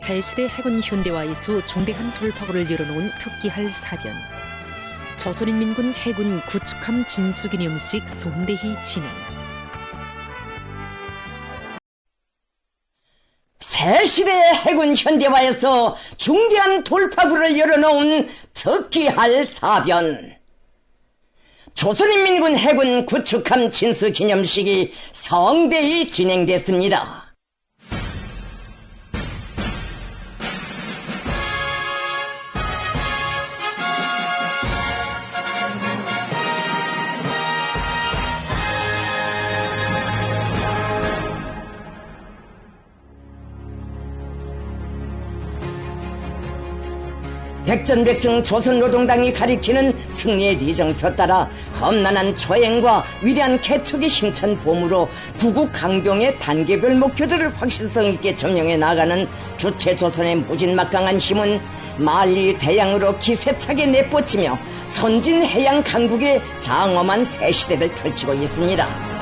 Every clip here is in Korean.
새시대 해군 현대화에서 중대한 돌파구를 열어놓은 특기할 사변. 조선인민군 해군 구축함 진수기념식 송대희 진행. 새시대 해군 현대화에서 중대한 돌파구를 열어놓은 특기할 사변. 조선인민군 해군 구축함 진수기념식이 성대히 진행됐습니다. 백전백승 조선노동당이 가리키는 승리의 리정표 따라 험난한 초행과 위대한 개척의 힘찬 봄으로 구국 강병의 단계별 목표들을 확실성 있게 점령해 나가는 주체조선의 무진막강한 힘은 만리 대양으로 기세차게 내뻗치며 선진 해양 강국의 장엄한 새시대를 펼치고 있습니다.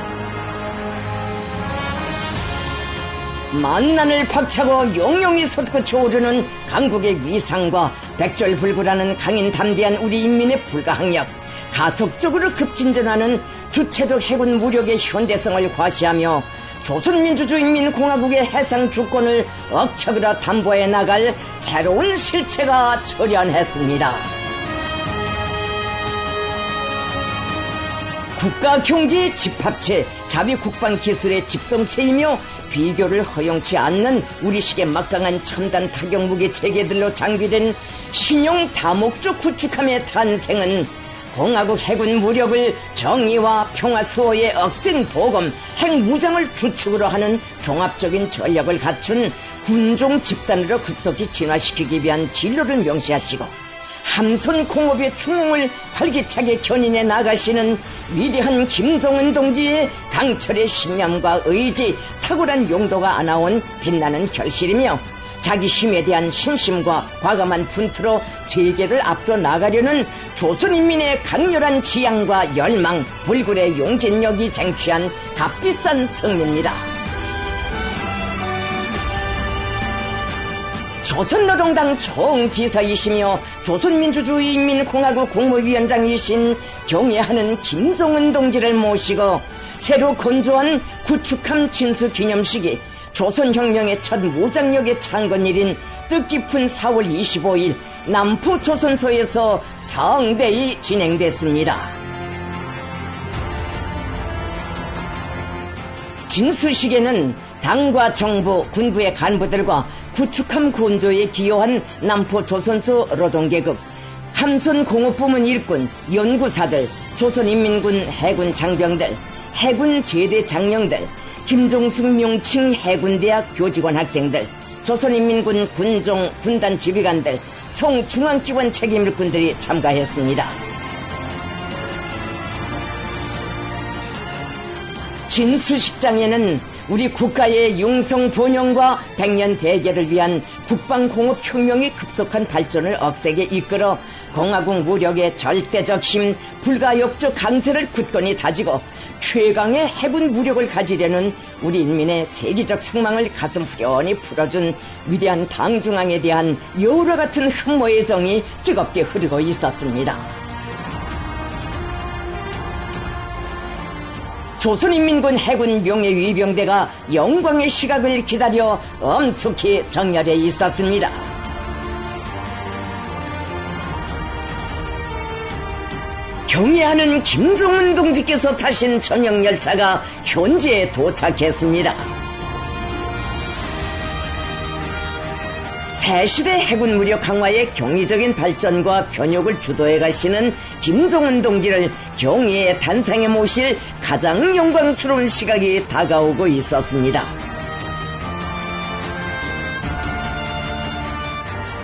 만난을 박차고 용용이 솟구쳐 오르는 강국의 위상과 백절불구라는 강인 담대한 우리 인민의 불가항력, 가속적으로 급진전하는 주체적 해군 무력의 현대성을 과시하며 조선민주주의인민공화국의 해상 주권을 억척으로 담보해 나갈 새로운 실체가 출현했습니다. 국가경제의 집합체, 자위국방기술의 집성체이며 비교를 허용치 않는 우리식의 막강한 첨단 타격무기 체계들로 장비된 신형 다목적 구축함의 탄생은 공화국 해군 무력을 정의와 평화 수호의 억센 보검, 핵무장을 주축으로 하는 종합적인 전력을 갖춘 군종 집단으로 급속히 진화시키기 위한 진로를 명시하시고 함선 공업의 충흥을 활기차게 견인해 나가시는 위대한 김정은 동지의 강철의 신념과 의지, 탁월한 용도가 안아온 빛나는 결실이며 자기 힘에 대한 신심과 과감한 분투로 세계를 앞서 나가려는 조선인민의 강렬한 지향과 열망, 불굴의 용진력이 쟁취한 값비싼 승리입니다. 조선노동당 총비서이시며 조선민주주의인민공화국 국무위원장이신 경애하는 김정은 동지를 모시고 새로 건조한 구축함 진수기념식이 조선혁명의 첫 무장력의 창건일인 뜻깊은 4월 25일 남포조선소에서 성대히 진행됐습니다. 진수식에는 당과 정부, 군부의 간부들과 구축함 건조에 기여한 남포조선소 노동계급, 함선공업부문 일꾼, 연구사들, 조선인민군 해군 장병들, 해군 제대 장령들, 김종숙 명칭 해군대학 교직원 학생들, 조선인민군 군종, 군단 지휘관들, 성중앙기관 책임일꾼들이 참가했습니다. 진수식장에는 우리 국가의 융성 번영과 백년 대계를 위한 국방공업혁명의 급속한 발전을 억세게 이끌어 공화국 무력의 절대적 힘, 불가역적 강세를 굳건히 다지고 최강의 해군 무력을 가지려는 우리 인민의 세계적 승망을 가슴 후련히 풀어준 위대한 당중앙에 대한 여우와 같은 흠모의 정이 뜨겁게 흐르고 있었습니다. 조선인민군 해군 명예위병대가 영광의 시각을 기다려 엄숙히 정렬해 있었습니다. 경애하는 김정은 동지께서 타신 전용열차가 현지에 도착했습니다. 새시대 해군 무력 강화의 경이적인 발전과 변혁을 주도해 가시는 김정은 동지를 경의의 단상에 모실 가장 영광스러운 시각이 다가오고 있었습니다.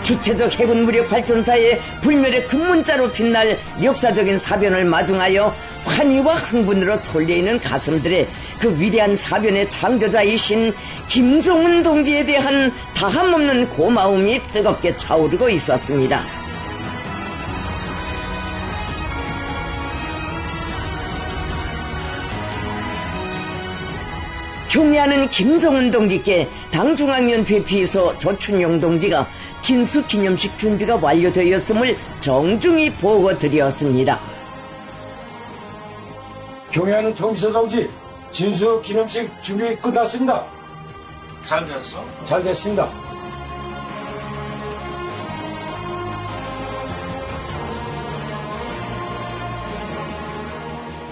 주체적 해군 무력 발전사의 불멸의 급문자로 빛날 역사적인 사변을 마중하여 환희와 흥분으로 설레이는 가슴들의 그 위대한 사변의 창조자이신 김정은 동지에 대한 다함없는 고마움이 뜨겁게 차오르고 있었습니다. 경애하는 김정은 동지께 당중앙위원 대피소 조춘용 동지가 진수기념식 준비가 완료되었음을 정중히 보고드렸습니다. 경애하는 정비서 동지, 진수기념식 준비 끝났습니다. 잘 됐어? 잘 됐습니다.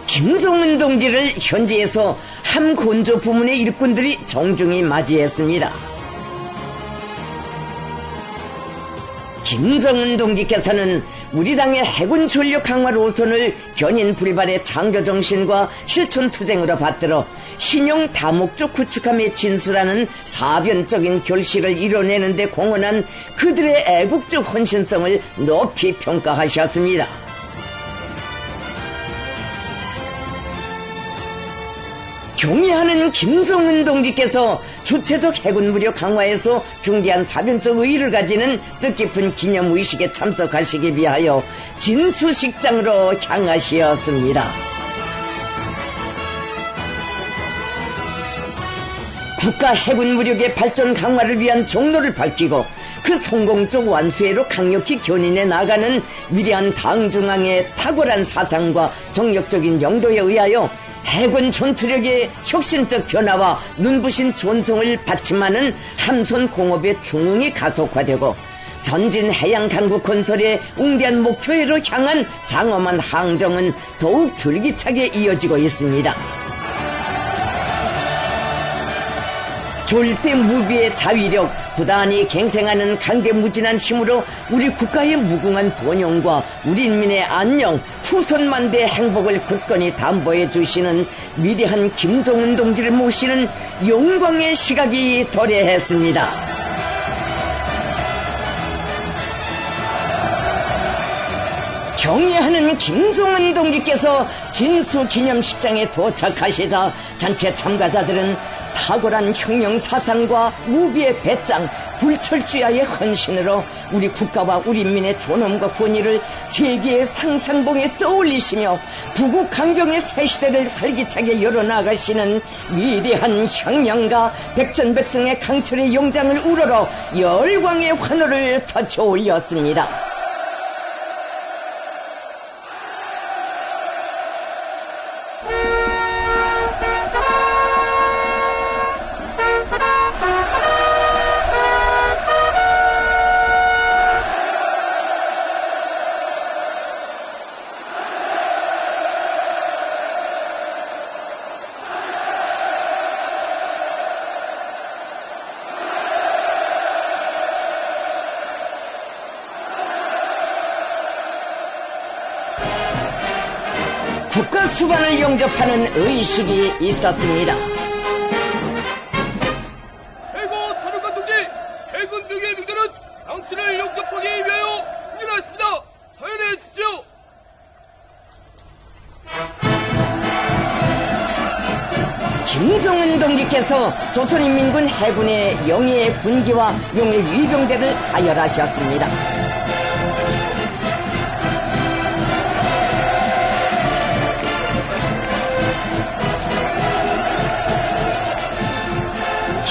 김정은 동지를 현지에서 함건조 부문의 일꾼들이 정중히 맞이했습니다. 김정은 동지께서는 우리 당의 해군 전력 강화 노선을 견인 불발의 창조 정신과 실천 투쟁으로 받들어 신형 다목적 구축함의 진수라는 사변적인 결실을 이뤄내는 데 공헌한 그들의 애국적 헌신성을 높이 평가하셨습니다. 경애하는 김정은 동지께서 주체적 해군 무력 강화에서 중대한 사변적 의의를 가지는 뜻깊은 기념의식에 참석하시기 위하여 진수식장으로 향하시었습니다. 국가 해군 무력의 발전 강화를 위한 종로를 밝히고 그 성공적 완수회로 강력히 견인해 나가는 위대한 당중앙의 탁월한 사상과 정력적인 용도에 의하여 해군 전투력의 혁신적 변화와 눈부신 전성을 받침하는 함선 공업의 중흥이 가속화되고 선진 해양 강국 건설의 웅대한 목표로 향한 장엄한 항정은 더욱 줄기차게 이어지고 있습니다. 절대 무비의 자위력, 부단히 갱생하는 강대무진한 힘으로 우리 국가의 무궁한 번영과 우리 인민의 안녕, 후손만대의 행복을 굳건히 담보해 주시는 위대한 김정은 동지를 모시는 영광의 시각이 도래했습니다. 경애하는 김정은 동지께서 진수기념식장에 도착하시자 전체 참가자들은 탁월한 혁명 사상과 무비의 배짱, 불철주야의 헌신으로 우리 국가와 우리 인민의 존엄과 권위를 세계의 상상봉에 떠올리시며 부국 강병의 새 시대를 활기차게 열어나가시는 위대한 혁명가 백전백승의 강철의 용장을 우러러 열광의 환호를 터쳐 올렸습니다. 국가 수반을 영접하는 의식이 있었습니다. 최고 사령관 동지, 해군 등의 등대는 당신을 영접하기 위하여 승진하였습니다. 사연해 주십시오. 김정은 동지께서 조선인민군 해군의 영예의 군기와 용의 위병대를 사열하셨습니다.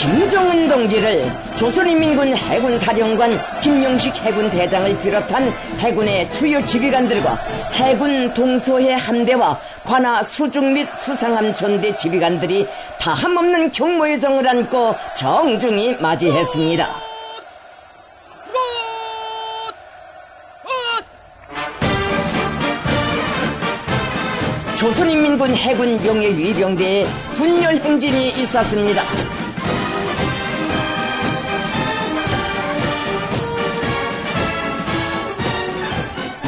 김정은 동지를 조선인민군 해군사령관 김명식 해군대장을 비롯한 해군의 주요 지휘관들과 해군 동서해 함대와 관하 수중 및 수상함 전대 지휘관들이 다함없는 경모의 정을 안고 정중히 맞이했습니다. 조선인민군 해군 명예위병대에 분열 행진이 있었습니다.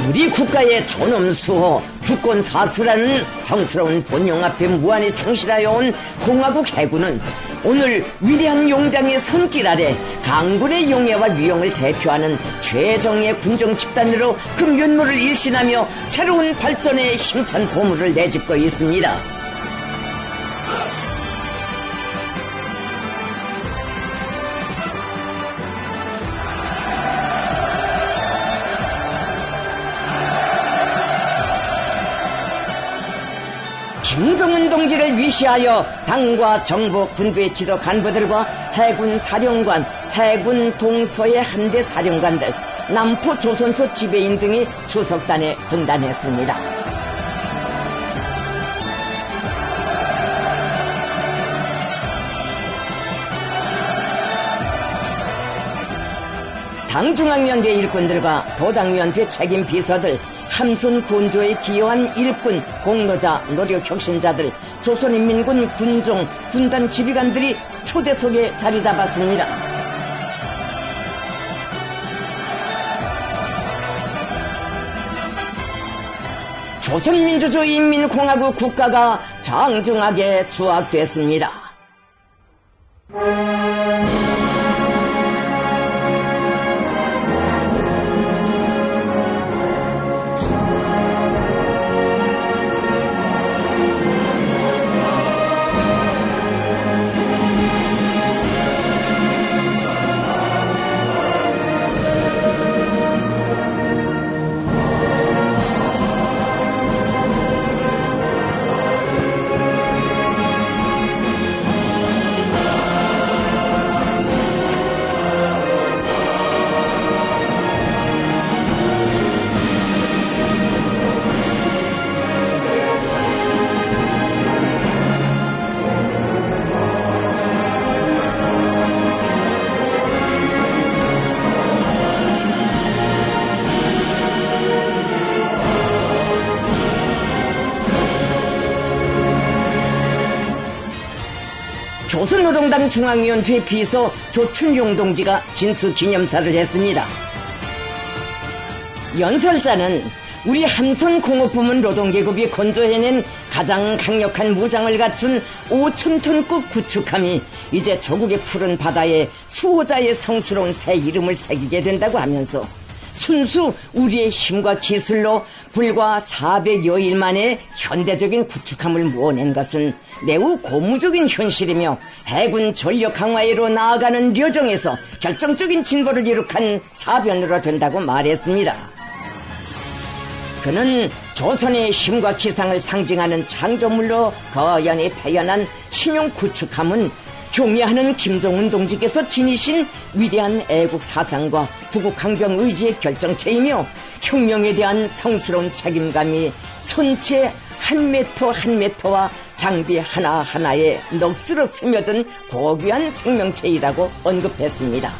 우리 국가의 존엄수호, 주권사수라는 성스러운 본용 앞에 무한히 충실하여 온 공화국 해군은 오늘 위대한 용장의 손길 아래 강군의 용예와 위용을 대표하는 최정예 군정 집단으로 그 면모를 일신하며 새로운 발전의 힘찬 보물을 내짚고 있습니다. 김정은 동지를 위시하여 당과 정부 군부의 지도 간부들과 해군 사령관, 해군 동서의 함대 사령관들, 남포 조선소 지배인 등이 추석단에 분단했습니다. 당중앙위원회 일꾼들과 도당위원회 책임 비서들, 함선 건조에 기여한 일꾼, 공로자, 노력혁신자들, 조선인민군 군종, 군단 지휘관들이 초대석에 자리 잡았습니다. 조선민주주의인민공화국 국가가 장중하게 추악됐습니다. 조선노동당 중앙위원회 비서 조춘용 동지가 진수기념사를 했습니다. 연설자는 우리 함선공업부문 노동계급이 건조해낸 가장 강력한 무장을 갖춘 5,000톤급 구축함이 이제 조국의 푸른 바다에 수호자의 성스러운 새 이름을 새기게 된다고 하면서 순수 우리의 힘과 기술로 불과 400여일 만에 현대적인 구축함을 모아낸 것은 매우 고무적인 현실이며 해군 전력 강화로 나아가는 여정에서 결정적인 진보를 이룩한 사변으로 된다고 말했습니다. 그는 조선의 힘과 기상을 상징하는 창조물로 거연히 태어난 신용 구축함은 경애하는 김정은 동지께서 지니신 위대한 애국 사상과 구국 강경 의지의 결정체이며 혁명에 대한 성스러운 책임감이 선체 한 미터 한 미터와 장비 하나하나에 넋으로 스며든 고귀한 생명체이라고 언급했습니다.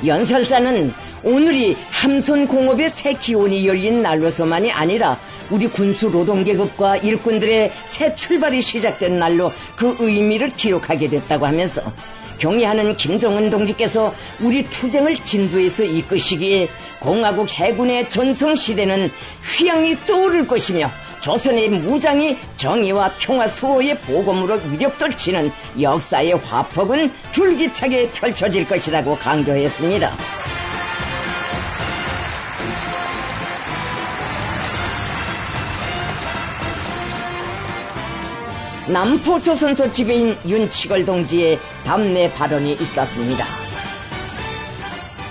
연설자는 오늘이 함선공업의 새 기원이 열린 날로서만이 아니라 우리 군수 노동계급과 일꾼들의 새 출발이 시작된 날로 그 의미를 기록하게 됐다고 하면서 경애하는 김정은 동지께서 우리 투쟁을 진두에서 이끄시기에 공화국 해군의 전성시대는 휘황이 떠오를 것이며 조선의 무장이 정의와 평화 수호의 보검으로 위력돌치는 역사의 화폭은 줄기차게 펼쳐질 것이라고 강조했습니다. 남포조선소 지배인 윤치걸 동지의 담내 발언이 있었습니다.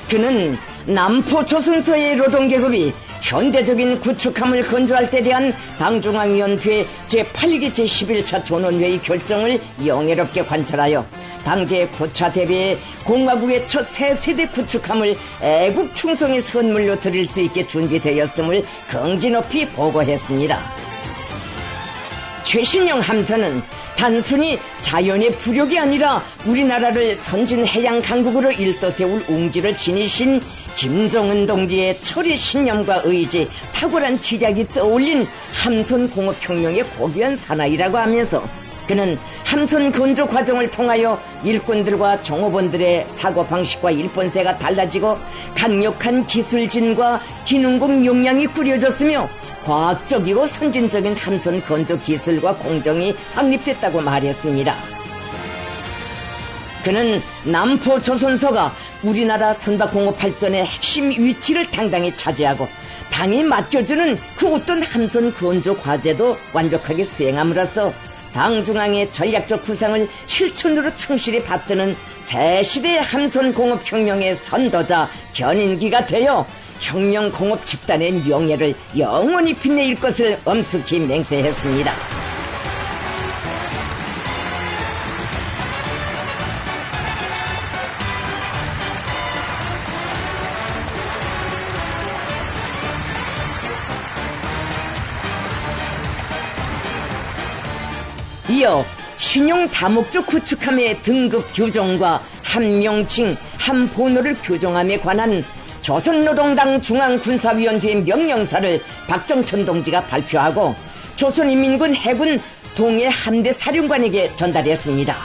그는 남포조선소의 노동계급이 현대적인 구축함을 건조할 때 대한 당중앙위원회 제8기 제11차 전원회의 결정을 영예롭게 관찰하여 당제 고차 대비에 공화국의 첫 새 세대 구축함을 애국 충성의 선물로 드릴 수 있게 준비되었음을 긍지 높이 보고했습니다. 최신형 함선은 단순히 자연의 부력이 아니라 우리나라를 선진 해양 강국으로 일떠세울 웅지를 지니신 김정은 동지의 철의 신념과 의지, 탁월한 지략이 떠올린 함선공업혁명의 고귀한 사나이라고 하면서 그는 함선 건조 과정을 통하여 일꾼들과 종업원들의 사고방식과 일본세가 달라지고 강력한 기술진과 기능공 역량이 꾸려졌으며 과학적이고 선진적인 함선 건조 기술과 공정이 확립됐다고 말했습니다. 그는 남포조선소가 우리나라 선박공업 발전의 핵심 위치를 당당히 차지하고 당이 맡겨주는 그 어떤 함선 건조 과제도 완벽하게 수행함으로써 당 중앙의 전략적 구상을 실천으로 충실히 받드는 새 시대의 함선공업혁명의 선도자 견인기가 되어 혁명공업 집단의 명예를 영원히 빛내일 것을 엄숙히 맹세했습니다. 이어 신용 다목적 구축함의 등급 규정과 한명칭, 한본호를 규정함에 관한 조선노동당 중앙군사위원회 명령사를 박정천 동지가 발표하고 조선인민군 해군 동해 함대 사령관에게 전달했습니다.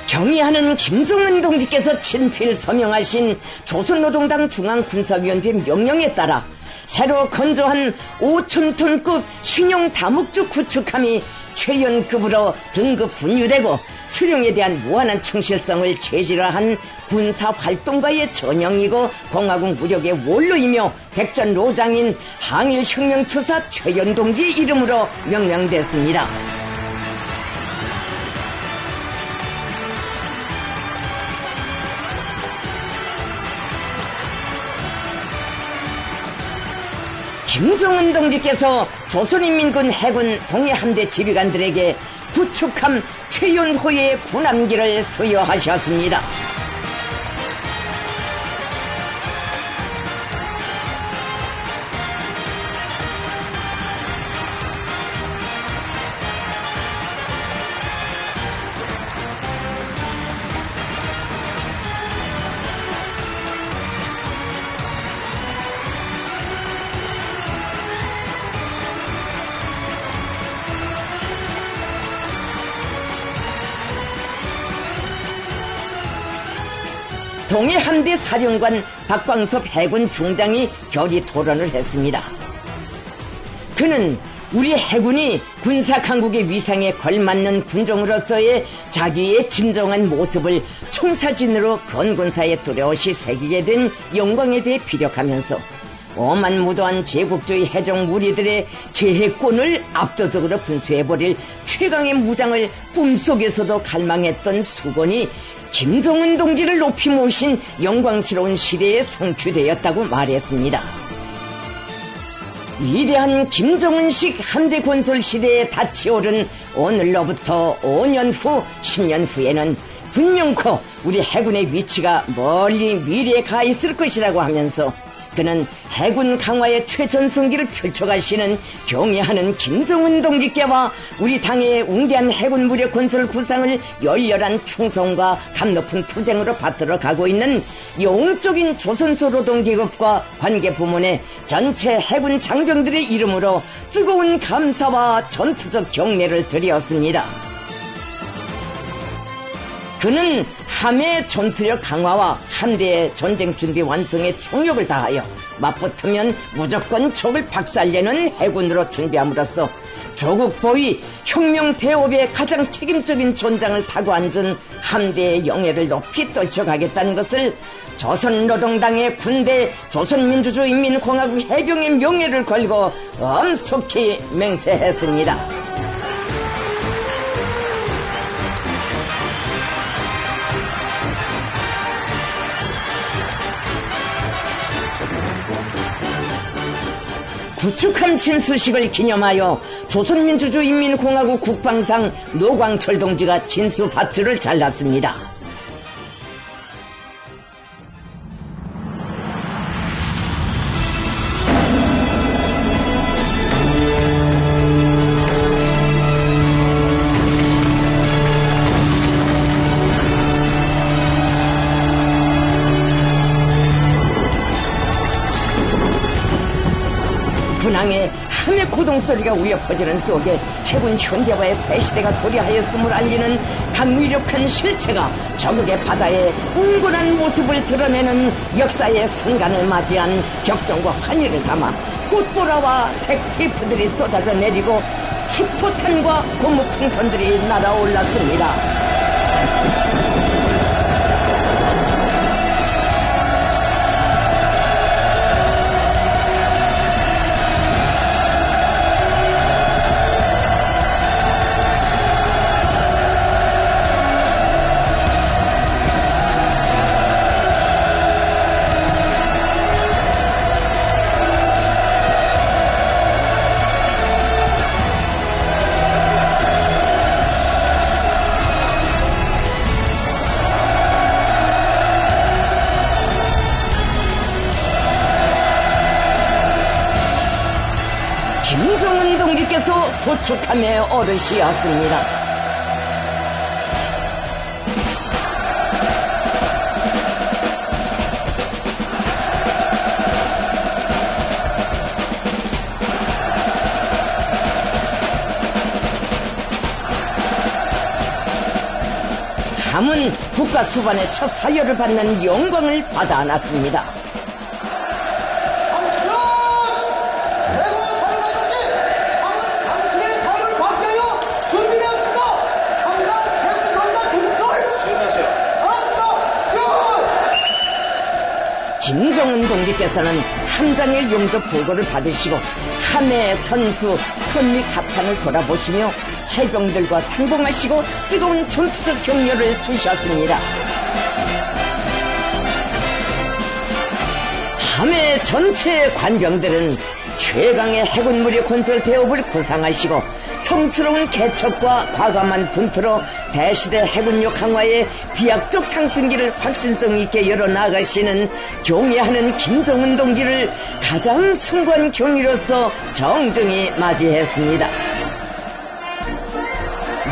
경의하는 김정은 동지께서 친필 서명하신 조선노동당 중앙군사위원회 명령에 따라 새로 건조한 5,000톤급 신용 다목적 구축함이 최연급으로 등급 분류되고 수령에 대한 무한한 충실성을 체질화한 군사활동가의 전형이고 공화국 무력의 원로이며 백전로장인 항일혁명투사 최연동지 이름으로 명명됐습니다. 김정은 동지께서 조선인민군 해군 동해함대 지휘관들에게 구축함 최연호의 군함기를 수여하셨습니다. 동해함대 사령관 박광섭 해군 중장이 결의 토론을 했습니다. 그는 우리 해군이 군사강국의 위상에 걸맞는 군종으로서의 자기의 진정한 모습을 총사진으로 건군사에 뚜렷이 새기게 된 영광에 대해 피력하면서 오만무도한 제국주의 해적 무리들의 제해권을 압도적으로 분수해버릴 최강의 무장을 꿈속에서도 갈망했던 수건이 김정은 동지를 높이 모신 영광스러운 시대에 성취되었다고 말했습니다. 위대한 김정은식 함대 건설 시대에 닫히오른 오늘로부터 5년 후, 10년 후에는 분명코 우리 해군의 위치가 멀리 미래에 가 있을 것이라고 하면서 그는 해군 강화의 최전성기를 펼쳐가시는 경애하는 김정은 동지께와 우리 당의 웅대한 해군 무력 건설 구상을 열렬한 충성과 감높은 투쟁으로 받들어 가고 있는 영적인 조선소 노동계급과 관계부문의 전체 해군 장병들의 이름으로 뜨거운 감사와 전투적 경례를 드렸습니다. 그는 함의 전투력 강화와 함대의 전쟁 준비 완성에 총력을 다하여 맞붙으면 무조건 적을 박살내는 해군으로 준비함으로써 조국 보위 혁명 대업의 가장 책임적인 전장을 타고 앉은 함대의 영예를 높이 떨쳐가겠다는 것을 조선노동당의 군대 조선민주주의인민공화국 해병의 명예를 걸고 엄숙히 맹세했습니다. 구축함 진수식을 기념하여 조선민주주의인민공화국 국방상 노광철 동지가 진수 밧줄을 잘랐습니다. 군항에 함의 고동소리가 울려 퍼지는 속에 해군 현대화의 배시대가 도래하였음을 알리는 강위력한 실체가 적국의 바다에 웅골한 모습을 드러내는 역사의 순간을 맞이한 격정과 환희를 담아 꽃보라와 택티프들이 쏟아져 내리고 슈퍼탄과 고무풍선들이 날아올랐습니다. 조축함의 어르시였습니다. 함은 국가 수반의 첫 사열을 받는 영광을 받아 안았습니다. 김정은 동지께서는 함장의 용접 보고를 받으시고 함의 선수 선미 갑판을 돌아보시며 해병들과 상봉하시고 뜨거운 전투적 격려를 주셨습니다. 함의 전체 관병들은 최강의 해군 무력 건설 대업을 구상하시고 성스러운 개척과 과감한 분투로 대시대 해군력 강화의 비약적 상승기를 확신성 있게 열어나가시는 경애하는 김정은 동지를 가장 숭고한 경위로서 정중히 맞이했습니다.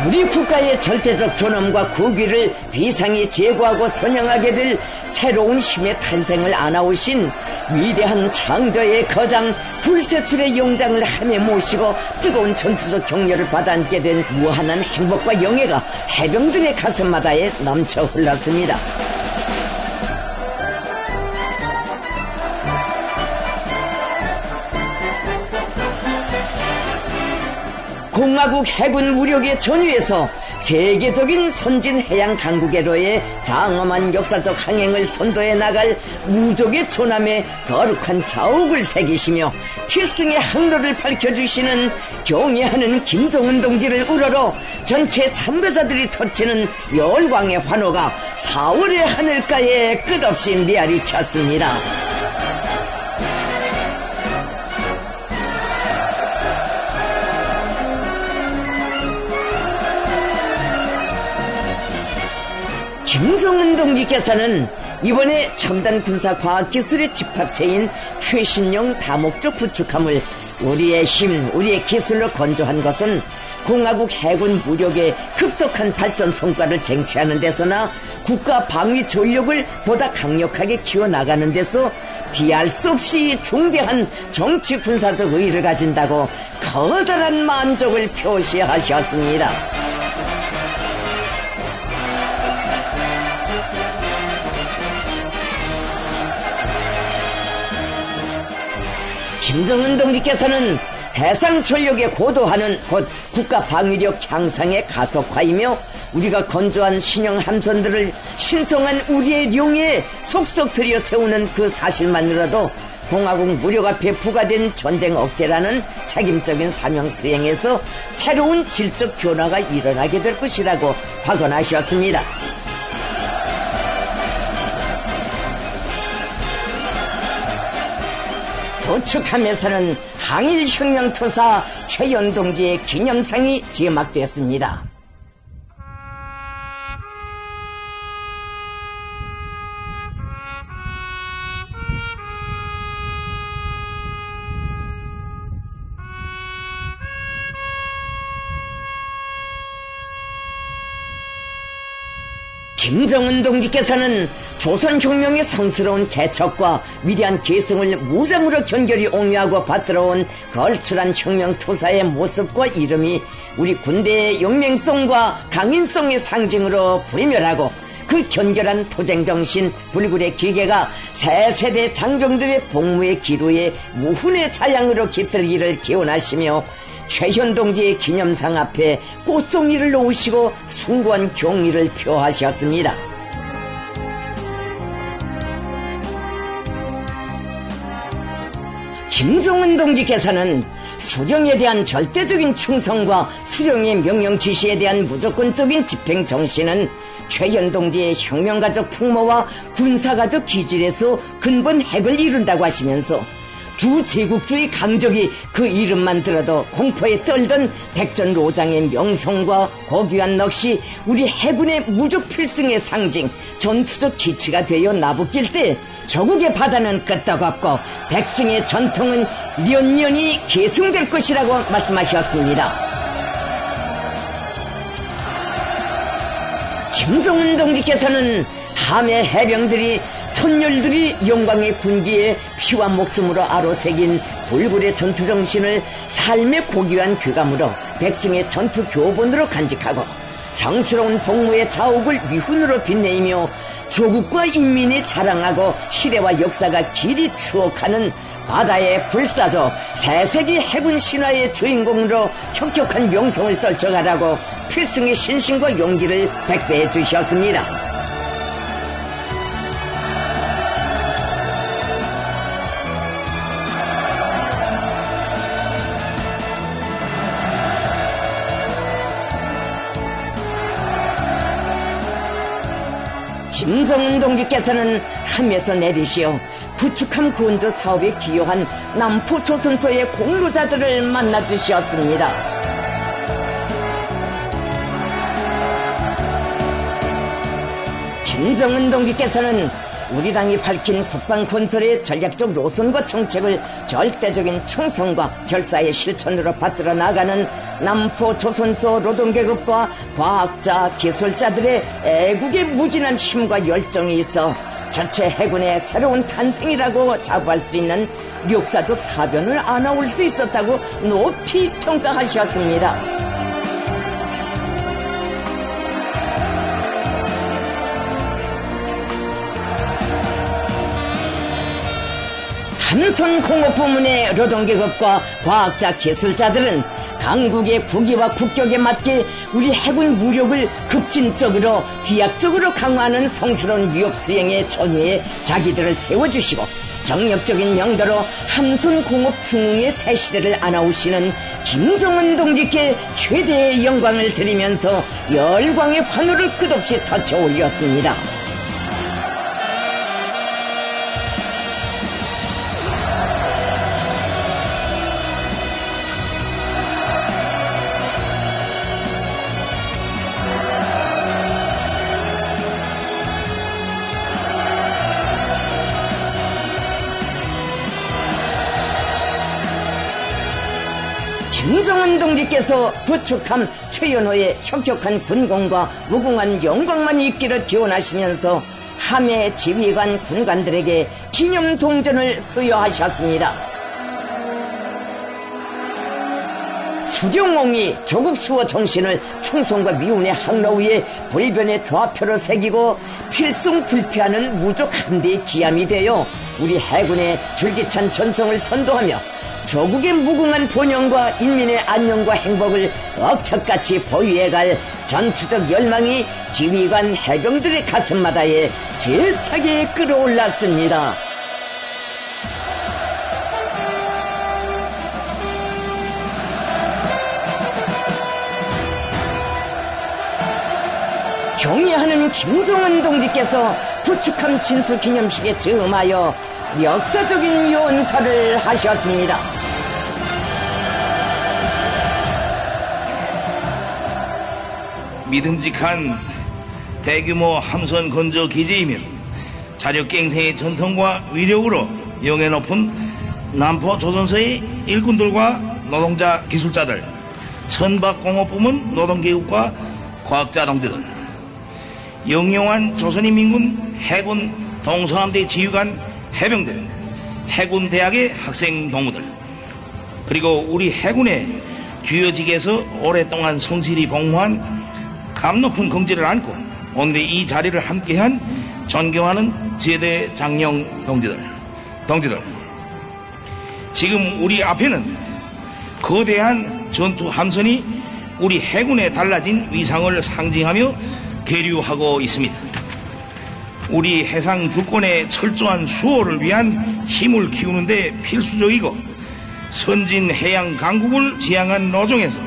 우리 국가의 절대적 존엄과 국위를 비상히 제고하고 선양하게 될 새로운 힘의 탄생을 안아오신 위대한 창조의 거장 불세출의 용장을 함에 모시고 뜨거운 전투적 격려를 받아안게 된 무한한 행복과 영예가 해병들의 가슴마다에 넘쳐 흘렀습니다. 공화국 해군 무력의 전위에서 세계적인 선진 해양 강국에로의 장엄한 역사적 항행을 선도해 나갈 무족의 존함에 거룩한 자욱을 새기시며 필승의 항로를 밝혀주시는 경애하는 김정은 동지를 우러러 전체 참가자들이 터치는 열광의 환호가 4월의 하늘가에 끝없이 메아리 쳤습니다. 김정은 동지께서는 이번에 첨단 군사과학기술의 집합체인 최신형 다목적 구축함을 우리의 힘, 우리의 기술로 건조한 것은 공화국 해군 무력의 급속한 발전 성과를 쟁취하는 데서나 국가 방위 전력을 보다 강력하게 키워나가는 데서 비할 수 없이 중대한 정치 군사적 의의를 가진다고 커다란 만족을 표시하셨습니다. 김정은 동지께서는 해상 전력의 고도화는 곧 국가 방위력 향상의 가속화이며 우리가 건조한 신형 함선들을 신성한 우리의 룡에 속속 들여 세우는 그 사실만으로도 공화국 무력 앞에 부과된 전쟁 억제라는 책임적인 사명 수행에서 새로운 질적 변화가 일어나게 될 것이라고 확언하셨습니다. 도축함에서는 항일혁명투사 최연동지의 기념상이 제막됐습니다. 김정은 동지께서는 조선혁명의 성스러운 개척과 위대한 계승을 무장으로 견결히 옹유하고 받들어온 걸출한 혁명투사의 모습과 이름이 우리 군대의 용맹성과 강인성의 상징으로 불멸하고 그 견결한 투쟁정신, 불굴의 기계가 새 세대 장병들의 복무의 기로에 무훈의 자양으로 깃들기를 기원하시며 최현 동지의 기념상 앞에 꽃송이를 놓으시고 숭고한 경의를 표하셨습니다. 김정은 동지께서는 수령에 대한 절대적인 충성과 수령의 명령 지시에 대한 무조건적인 집행 정신은 최현 동지의 혁명가적 풍모와 군사가적 기질에서 근본 핵을 이룬다고 하시면서 두 제국주의 강적이 그 이름만 들어도 공포에 떨던 백전로장의 명성과 고귀한 넋이 우리 해군의 무적 필승의 상징, 전투적 기치가 되어 나부낄 때 조국의 바다는 끄떡없고 백승의 전통은 연연히 계승될 것이라고 말씀하셨습니다. 김성은 동지께서는 함의 해병들이 선열들이 영광의 군기에 피와 목숨으로 아로새긴 불굴의 전투정신을 삶의 고귀한 귀감으로 백승의 전투 교본으로 간직하고 성스러운 복무의 자옥을 미훈으로 빛내이며 조국과 인민이 자랑하고 시대와 역사가 길이 추억하는 바다의 불사조 새세기 해군 신화의 주인공으로 혁혁한 명성을 떨쳐가라고 필승의 신심과 용기를 백배해 주셨습니다. 김성은 동지께서는 함에서 내리시어 구축함 구원조 사업에 기여한 남포 조선소의 공로자들을 만나주셨습니다. 김정은 동지께서는 우리 당이 밝힌 국방건설의 전략적 노선과 정책을 절대적인 충성과 결사의 실천으로 받들어 나가는 남포 조선소 노동계급과 과학자, 기술자들의 애국의 무진한 힘과 열정이 있어 전체 해군의 새로운 탄생이라고 자부할 수 있는 역사적 사변을 안아올 수 있었다고 높이 평가하셨습니다. 함선공업 부문의 노동계급과 과학자, 기술자들은 강국의 국위와 국격에 맞게 우리 해군 무력을 급진적으로 기약적으로 강화하는 성스러운 위협 수행의 전위에 자기들을 세워주시고 정력적인 명도로 함선공업 중흥의 새 시대를 안아오시는 김정은 동지께 최대의 영광을 드리면서 열광의 환호를 끝없이 터쳐 올렸습니다. 김정은 동지께서 구축함 최연호의 혁혁한 군功과 무궁한 영광만 있기를 기원하시면서 함의 지휘관 군관들에게 기념 동전을 수여하셨습니다. 수령옹이 조국 수호 정신을 충성과 미운의 항로 위에 불변의 좌표로 새기고 필승불패하는 무적 함대의 기함이 되어 우리 해군의 줄기찬 전성을 선도하며 조국의 무궁한 번영과 인민의 안녕과 행복을 억척같이 보유해갈 전투적 열망이 지휘관 해병들의 가슴마다에 세차게 끌어올랐습니다. 경의하는 김정은 동지께서 구축함 진수 기념식에 즈음하여 역사적인 연설을 하셨습니다. 믿음직한 대규모 함선 건조 기지이며 자력갱생의 전통과 위력으로 영예 높은 남포 조선소의 일꾼들과 노동자 기술자들, 선박공업부문 노동계급과 과학자 동지들, 영용한 조선인민군 해군 동서함대 지휘관 해병대, 해군대학의 학생 동무들, 그리고 우리 해군의 주요 직에서 오랫동안 성실히 복무한 감 높은 긍지를 안고 오늘 이 자리를 함께한 존경하는 제대 장령 동지들, 지금 우리 앞에는 거대한 전투 함선이 우리 해군의 달라진 위상을 상징하며 계류하고 있습니다. 우리 해상 주권의 철저한 수호를 위한 힘을 키우는 데 필수적이고 선진 해양 강국을 지향한 노정에서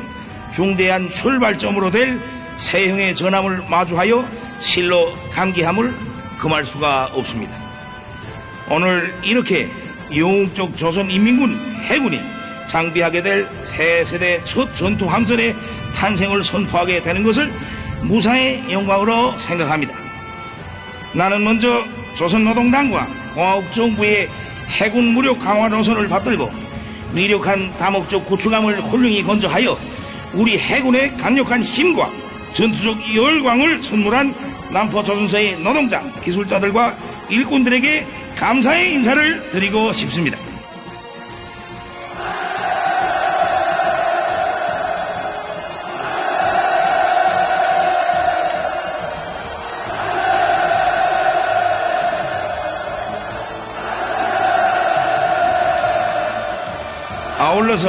중대한 출발점으로 될 새형의 전함을 마주하여 실로 감개함을 금할 수가 없습니다. 오늘 이렇게 영웅적 조선인민군 해군이 장비하게 될 새 세대 첫 전투 함선의 탄생을 선포하게 되는 것을 무사의 영광으로 생각합니다. 나는 먼저 조선노동당과 공화국정부의 해군 무력 강화 노선을 받들고 위력한 다목적 구축함을 훌륭히 건조하여 우리 해군의 강력한 힘과 전투적 열광을 선물한 남포조선소의 노동자, 기술자들과 일꾼들에게 감사의 인사를 드리고 싶습니다. 아울러서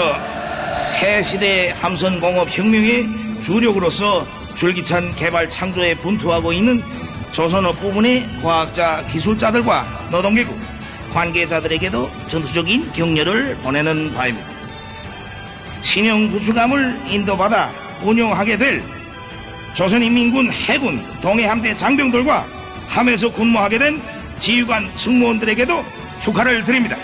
새 시대의 함선공업혁명의 주력으로서 줄기찬 개발 창조에 분투하고 있는 조선업 부문의 과학자, 기술자들과 노동계급, 관계자들에게도 전투적인 격려를 보내는 바입니다. 신형 구축함을 인도받아 운용하게 될 조선인민군 해군 동해함대 장병들과 함에서 근무하게 된 지휘관 승무원들에게도 축하를 드립니다.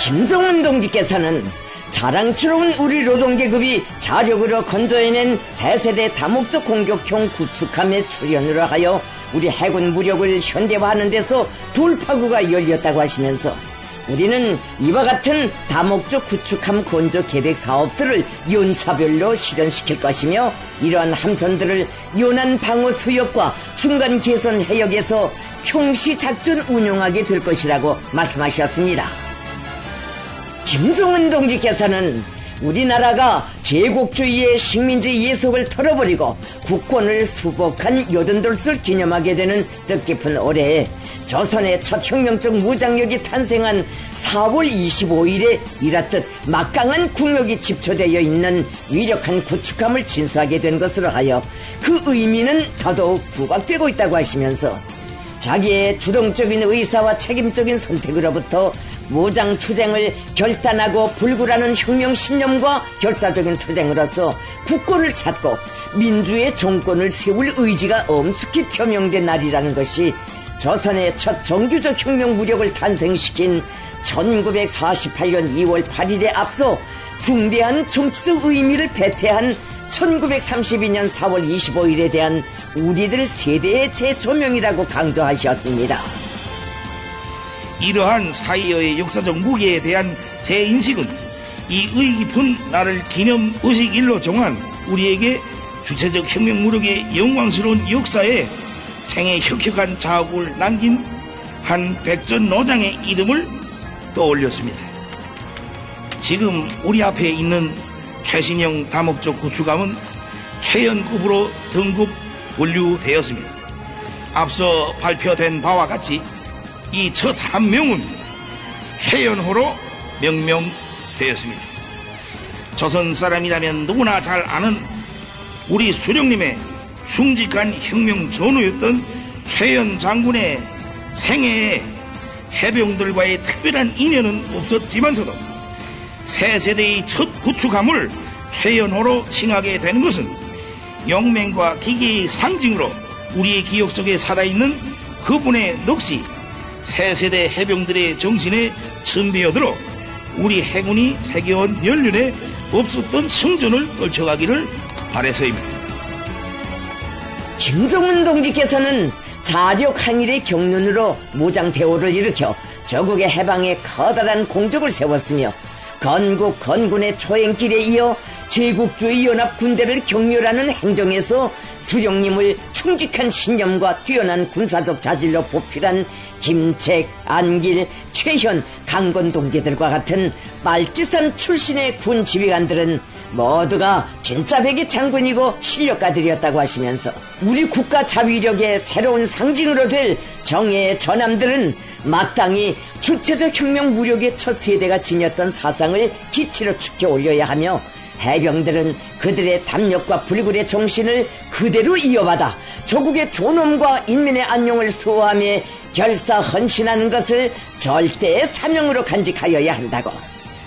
김성훈 동지께서는 자랑스러운 우리 노동계급이 자력으로 건조해낸 새세대 다목적 공격형 구축함의 출현으로 하여 우리 해군 무력을 현대화하는 데서 돌파구가 열렸다고 하시면서 우리는 이와 같은 다목적 구축함 건조 계획 사업들을 연차별로 실현시킬 것이며 이러한 함선들을 연안 방어 수역과 중간 개선 해역에서 평시 작전 운용하게 될 것이라고 말씀하셨습니다. 김성은 동지께서는 우리나라가 제국주의의 식민지 예속을 털어버리고 국권을 수복한 88술 기념하게 되는 뜻깊은 올해에 조선의 첫 혁명적 무장력이 탄생한 4월 25일에 이렇듯 막강한 국력이 집초되어 있는 위력한 구축함을 진수하게 된 것으로 하여 그 의미는 더더욱 부각되고 있다고 하시면서 자기의 주동적인 의사와 책임적인 선택으로부터 무장투쟁을 결단하고 불굴하는 혁명 신념과 결사적인 투쟁으로서 국권을 찾고 민주의 정권을 세울 의지가 엄숙히 표명된 날이라는 것이 조선의 첫 정규적 혁명 무력을 탄생시킨 1948년 2월 8일에 앞서 중대한 정치적 의미를 배태한 1932년 4월 25일에 대한 우리들 세대의 재조명이라고 강조하셨습니다. 이러한 사이어의 역사적 무게에 대한 제 인식은 이 의의 깊은 나를 기념의식일로 정한 우리에게 주체적 혁명 무력의 영광스러운 역사에 생애 혁혁한 자국을 남긴 한 백전 노장의 이름을 떠올렸습니다. 지금 우리 앞에 있는 최신형 다목적 구축함은 최연급으로 등급 분류되었습니다. 앞서 발표된 바와 같이 이 첫 함명은 최연호로 명명되었습니다. 조선 사람이라면 누구나 잘 아는 우리 수령님의 숭직한 혁명 전우였던 최연 장군의 생애에 해병들과의 특별한 인연은 없었지만서도 새 세대의 첫 구축함을 최연호로 칭하게 되는 것은 영맹과 기계의 상징으로 우리의 기억 속에 살아있는 그분의 넋이 새 세대 해병들의 정신에 선비어들어 우리 해군이 세계원 연륜에 없었던 승전을 떨쳐가기를 바라서입니다. 김성훈 동지께서는 자력 항일의 경륜으로 무장대오를 일으켜 조국의 해방에 커다란 공적을 세웠으며 건국 건군의 초행길에 이어 제국주의 연합 군대를 격렬하는 행정에서 수령님을 충직한 신념과 뛰어난 군사적 자질로 보필한 김책, 안길, 최현, 강건 동지들과 같은 말지산 출신의 군 지휘관들은 모두가 진짜 백의 장군이고 실력가들이었다고 하시면서 우리 국가 자위력의 새로운 상징으로 될 정예의 전함들은 마땅히 주체적 혁명 무력의 첫 세대가 지녔던 사상을 기치로 축혀 올려야 하며 해병들은 그들의 담력과 불굴의 정신을 그대로 이어받아 조국의 존엄과 인민의 안녕을 수호하며 결사 헌신하는 것을 절대의 사명으로 간직하여야 한다고.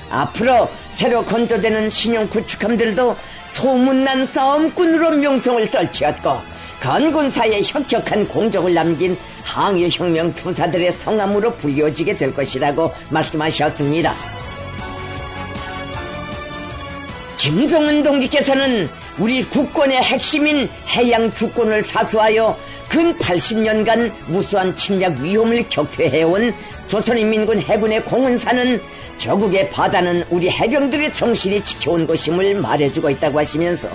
앞으로 새로 건조되는 신형 구축함들도 소문난 싸움꾼으로 명성을 떨치었고 건군사에 혁혁한 공적을 남긴 항일혁명 투사들의 성함으로 불려지게 될 것이라고 말씀하셨습니다. 김정은 동지께서는 우리 국권의 핵심인 해양 주권을 사수하여 근 80년간 무수한 침략 위험을 격퇴해온 조선인민군 해군의 공훈사는 조국의 바다는 우리 해병들의 정신이 지켜온 것임을 말해주고 있다고 하시면서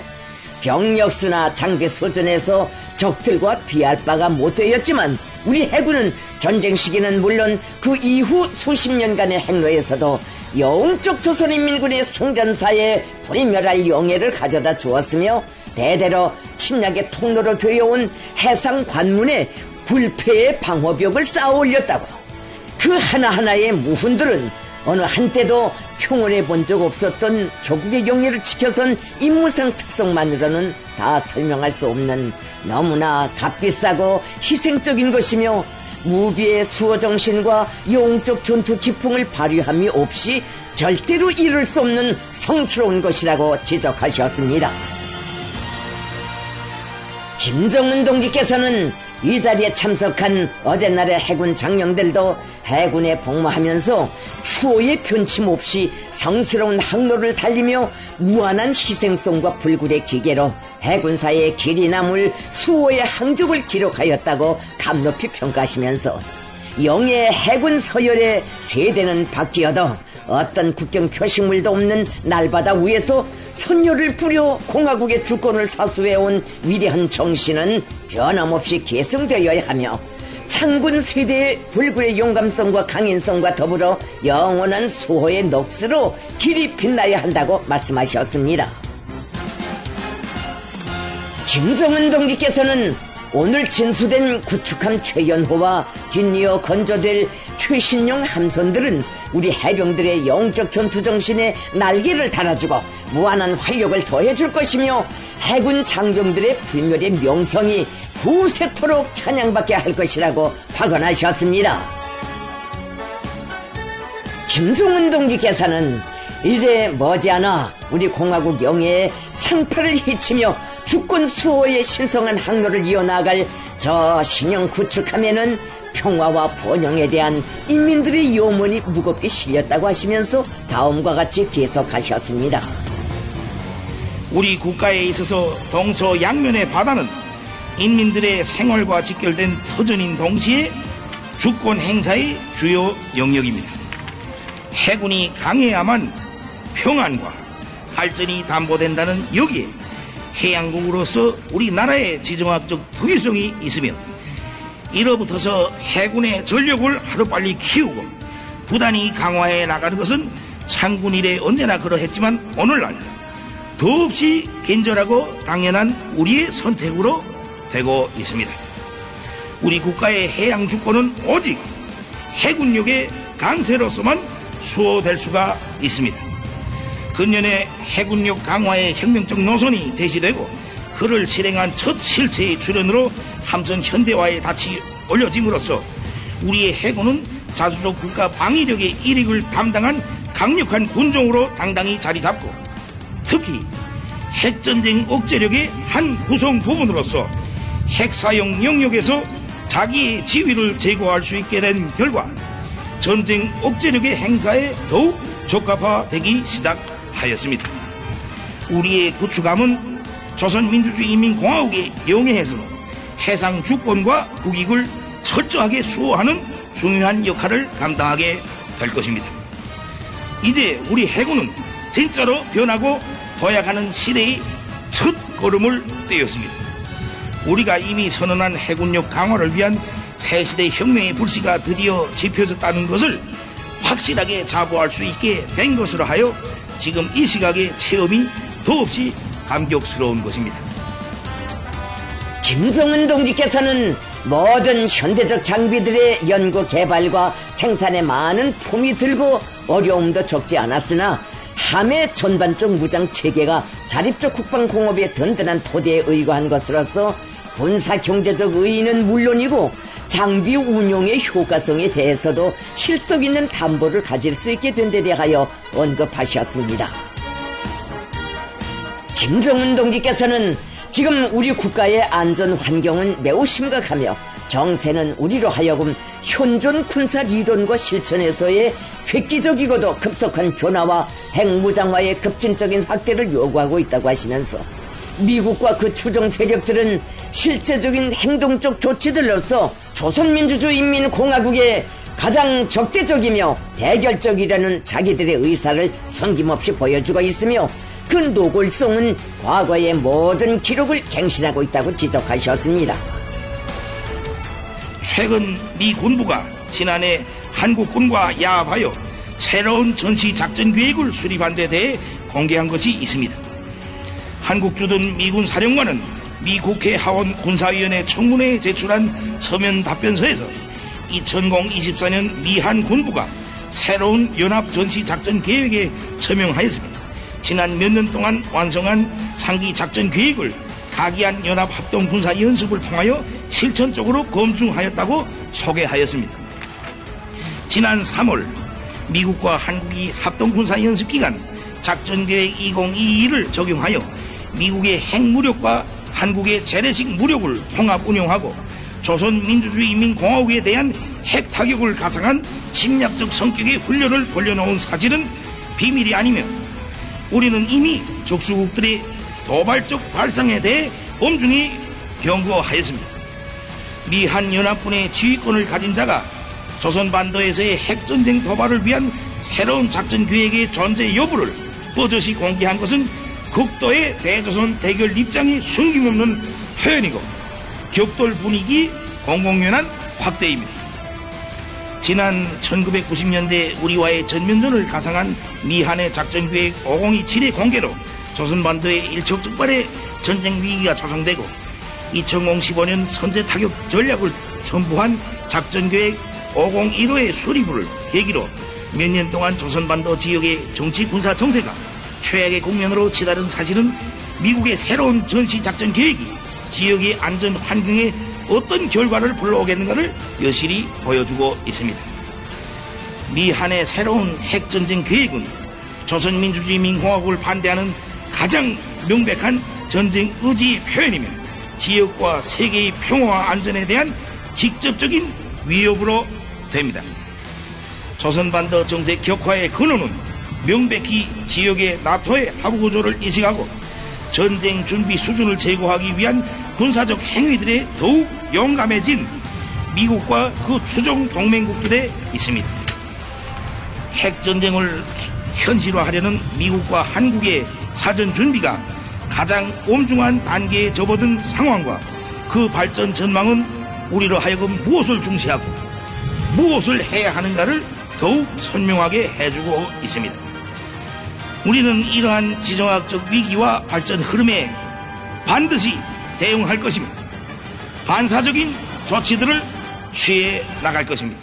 병력수나 장비 수준에서 적들과 비할 바가 못 되었지만 우리 해군은 전쟁 시기는 물론 그 이후 수십 년간의 행로에서도 영적 조선인민군의 성전사에 불멸할 영예를 가져다 주었으며 대대로 침략의 통로로 되어온 해상 관문에 불패의 방어벽을 쌓아 올렸다고. 그 하나하나의 무훈들은 어느 한때도 평온해 본 적 없었던 조국의 영예를 지켜선 임무상 특성만으로는 다 설명할 수 없는 너무나 값비싸고 희생적인 것이며 무비의 수호정신과 영적 전투 기풍을 발휘함이 없이 절대로 이룰 수 없는 성스러운 것이라고 지적하셨습니다. 김정은 동지께서는 이 자리에 참석한 어제날의 해군 장령들도 해군에 복무하면서 추호의 변침 없이 성스러운 항로를 달리며 무한한 희생성과 불굴의 기계로 해군사의 길이 남을 수호의 항적을 기록하였다고 감높이 평가하시면서 영예 해군 서열의 세대는 바뀌어도 어떤 국경 표시물도 없는 날바다 위에서 선열을 뿌려 공화국의 주권을 사수해온 위대한 정신은 변함없이 계승되어야 하며 창군 세대의 불굴의 용감성과 강인성과 더불어 영원한 수호의 넋으로 길이 빛나야 한다고 말씀하셨습니다. 김정은 동지께서는 오늘 진수된 구축함 최연호와 뒷이어 건조될 최신형 함선들은 우리 해병들의 영적 전투정신에 날개를 달아주고 무한한 활력을 더해줄 것이며 해군 장병들의 불멸의 명성이 후세토록 찬양받게 할 것이라고 확언하셨습니다. 김정은 동지께서는 이제 머지않아 우리 공화국 영예의 창파를 헤치며 주권 수호의 신성한 항로를 이어나갈 저 신형 구축함에는 평화와 번영에 대한 인민들의 염원이 무겁게 실렸다고 하시면서 다음과 같이 계속하셨습니다. 우리 국가에 있어서 동서 양면의 바다는 인민들의 생활과 직결된 터전인 동시에 주권 행사의 주요 영역입니다. 해군이 강해야만 평안과 발전이 담보된다는 여기에 해양국으로서 우리나라의 지정학적 특이성이 있으면 이로부터서 해군의 전력을 하루빨리 키우고 부단히 강화해 나가는 것은 창군 이래 언제나 그러했지만 오늘날 더없이 간절하고 당연한 우리의 선택으로 되고 있습니다. 우리 국가의 해양 주권은 오직 해군력의 강세로서만 수호될 수가 있습니다. 근년에 해군력 강화의 혁명적 노선이 제시되고 그를 실행한 첫 실체의 출현으로 함선 현대화에 닻이 올려짐으로써 우리의 해군은 자주적 국가 방위력의 일익을 담당한 강력한 군종으로 당당히 자리 잡고 특히 핵전쟁 억제력의 한 구성 부분으로서 핵사용 영역에서 자기의 지위를 제고할 수 있게 된 결과 전쟁 억제력의 행사에 더욱 적합화되기 시작하였습니다. 우리의 구축함은 조선민주주의인민공화국의 영예해서로 해상 주권과 국익을 철저하게 수호하는 중요한 역할을 감당하게 될 것입니다. 이제 우리 해군은 진짜로 변하고 도약하는 시대의 첫 걸음을 떼었습니다. 우리가 이미 선언한 해군력 강화를 위한 새시대 혁명의 불씨가 드디어 지펴졌다는 것을 확실하게 자부할 수 있게 된 것으로 하여 지금 이 시각의 체험이 더없이 감격스러운 것입니다. 김정은 동지께서는 모든 현대적 장비들의 연구 개발과 생산에 많은 품이 들고 어려움도 적지 않았으나 함의 전반적 무장 체계가 자립적 국방공업의 든든한 토대에 의거한 것으로서 군사 경제적 의의는 물론이고 장비 운용의 효과성에 대해서도 실속 있는 담보를 가질 수 있게 된 데 대하여 언급하셨습니다. 김정은 동지께서는 지금 우리 국가의 안전 환경은 매우 심각하며 정세는 우리로 하여금 현존 군사理論과 실천에서의 획기적이고도 급속한 변화와 핵무장화의 급진적인 확대를 요구하고 있다고 하시면서 미국과 그 추종 세력들은 실제적인 행동적 조치들로서 조선민주주의인민공화국의 가장 적대적이며 대결적이라는 자기들의 의사를 성김없이 보여주고 있으며 그 노골성은 과거의 모든 기록을 갱신하고 있다고 지적하셨습니다. 최근 미 군부가 지난해 한국군과 야합하여 새로운 전시작전 계획을 수립한 데 대해 공개한 것이 있습니다. 한국 주둔 미군 사령관은 미 국회 하원 군사위원회 청문회에 제출한 서면 답변서에서 2024년 미한 군부가 새로운 연합 전시작전 계획에 서명하였습니다. 지난 몇 년 동안 완성한 상기 작전 계획을 가기한 연합 합동 군사 연습을 통하여 실천적으로 검증하였다고 소개하였습니다. 지난 3월 미국과 한국이 합동 군사 연습 기간 작전 계획 2022를 적용하여 미국의 핵무력과 한국의 재래식 무력을 통합 운용하고 조선민주주의인민공화국에 대한 핵 타격을 가상한 침략적 성격의 훈련을 돌려놓은 사실은 비밀이 아니며 우리는 이미 적수국들의 도발적 발상에 대해 엄중히 경고하였습니다. 미 한연합군의 지휘권을 가진 자가 조선반도에서의 핵전쟁 도발을 위한 새로운 작전 계획의 존재 여부를 버젓이 공개한 것은 극도의 대조선 대결 입장이 숨김없는 표현이고 격돌 분위기 공공연한 확대입니다. 지난 1990년대 우리와의 전면전을 가상한 미한의 작전계획 5027의 공개로 조선반도의 일촉즉발의 전쟁 위기가 조성되고 2015년 선제타격 전략을 첨부한 작전계획 5015의 수립을 계기로 몇 년 동안 조선반도 지역의 정치 군사 정세가 최악의 국면으로 치달은 사실은 미국의 새로운 전시작전 계획이 지역의 안전 환경에 어떤 결과를 불러오겠는가를 여실히 보여주고 있습니다. 미한의 새로운 핵전쟁 계획은 조선민주주의인민공화국을 반대하는 가장 명백한 전쟁 의지의 표현이며 지역과 세계의 평화와 안전에 대한 직접적인 위협으로 됩니다. 조선반도 정세 격화의 근원은 명백히 지역의 나토의 하부구조를 인식하고 전쟁 준비 수준을 제고하기 위한 군사적 행위들에 더욱 용감해진 미국과 그 추종 동맹국들에 있습니다. 핵전쟁을 현실화하려는 미국과 한국의 사전 준비가 가장 엄중한 단계에 접어든 상황과 그 발전 전망은 우리로 하여금 무엇을 중시하고 무엇을 해야 하는가를 더욱 선명하게 해주고 있습니다. 우리는 이러한 지정학적 위기와 발전 흐름에 반드시 대응할 것입니다. 반사적인 조치들을 취해 나갈 것입니다.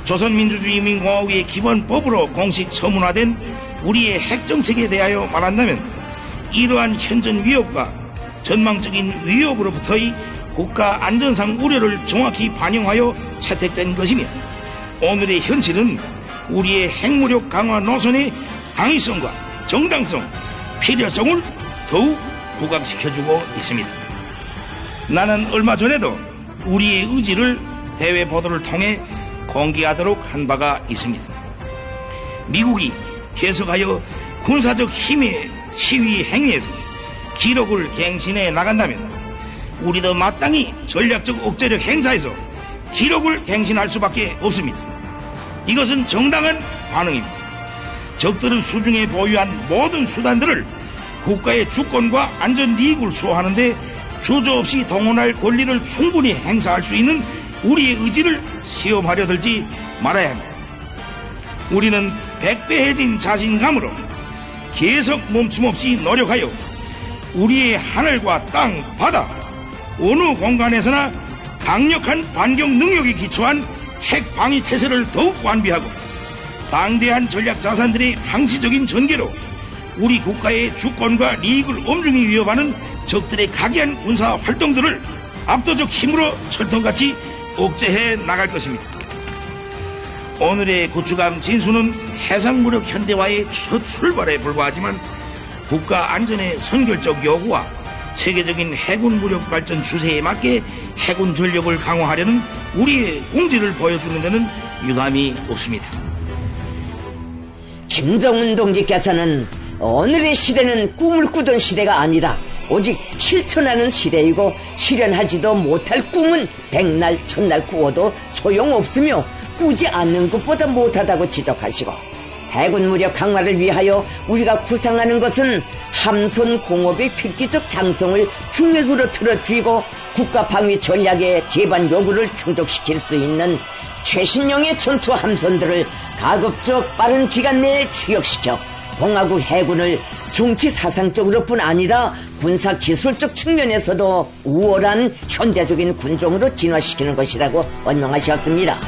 조선민주주의인민공화국의 기본법으로 공식 서문화된 우리의 핵정책에 대하여 말한다면 이러한 현전 위협과 전망적인 위협으로부터의 국가 안전상 우려를 정확히 반영하여 채택된 것이며 오늘의 현실은 우리의 핵무력 강화 노선의 당위성과 정당성, 필요성을 더욱 부각시켜주고 있습니다. 나는 얼마 전에도 우리의 의지를 대외 보도를 통해 공개하도록 한 바가 있습니다. 미국이 계속하여 군사적 힘의 시위 행위에서 기록을 갱신해 나간다면 우리도 마땅히 전략적 억제력 행사에서 기록을 갱신할 수밖에 없습니다. 이것은 정당한 반응입니다. 적들은 수중에 보유한 모든 수단들을 국가의 주권과 안전 이익을 수호하는데 주저없이 동원할 권리를 충분히 행사할 수 있는 우리의 의지를 시험하려 들지 말아야 합니다. 우리는 백배해진 자신감으로 계속 멈춤없이 노력하여 우리의 하늘과 땅, 바다, 어느 공간에서나 강력한 반격 능력에 기초한 핵 방위 태세를 더욱 완비하고 방대한 전략 자산들의 항시적인 전개로 우리 국가의 주권과利益을 엄중히 위협하는 적들의 각이한 군사 활동들을 압도적 힘으로 철통같이 억제해 나갈 것입니다. 오늘의 구축함 진수는 해상무력 현대화의 첫 출발에 불과하지만 국가 안전의 선결적 요구와 세계적인 해군 무력 발전 추세에 맞게 해군 전력을 강화하려는 우리의 공지를 보여주는 데는 유감이 없습니다. 김정은 동지께서는 오늘의 시대는 꿈을 꾸던 시대가 아니라 오직 실천하는 시대이고 실현하지도 못할 꿈은 백날 천날 꾸어도 소용없으며 꾸지 않는 것보다 못하다고 지적하시고 해군 무력 강화를 위하여 우리가 구상하는 것은 함선 공업의 획기적 장성을 중력으로 틀어쥐고 국가 방위 전략의 제반 요구를 충족시킬 수 있는 최신형의 전투 함선들을 가급적 빠른 기간 내에 취역시켜 공화국 해군을 정치 사상적으로뿐 아니라 군사 기술적 측면에서도 우월한 현대적인 군종으로 진화시키는 것이라고 언명하셨습니다.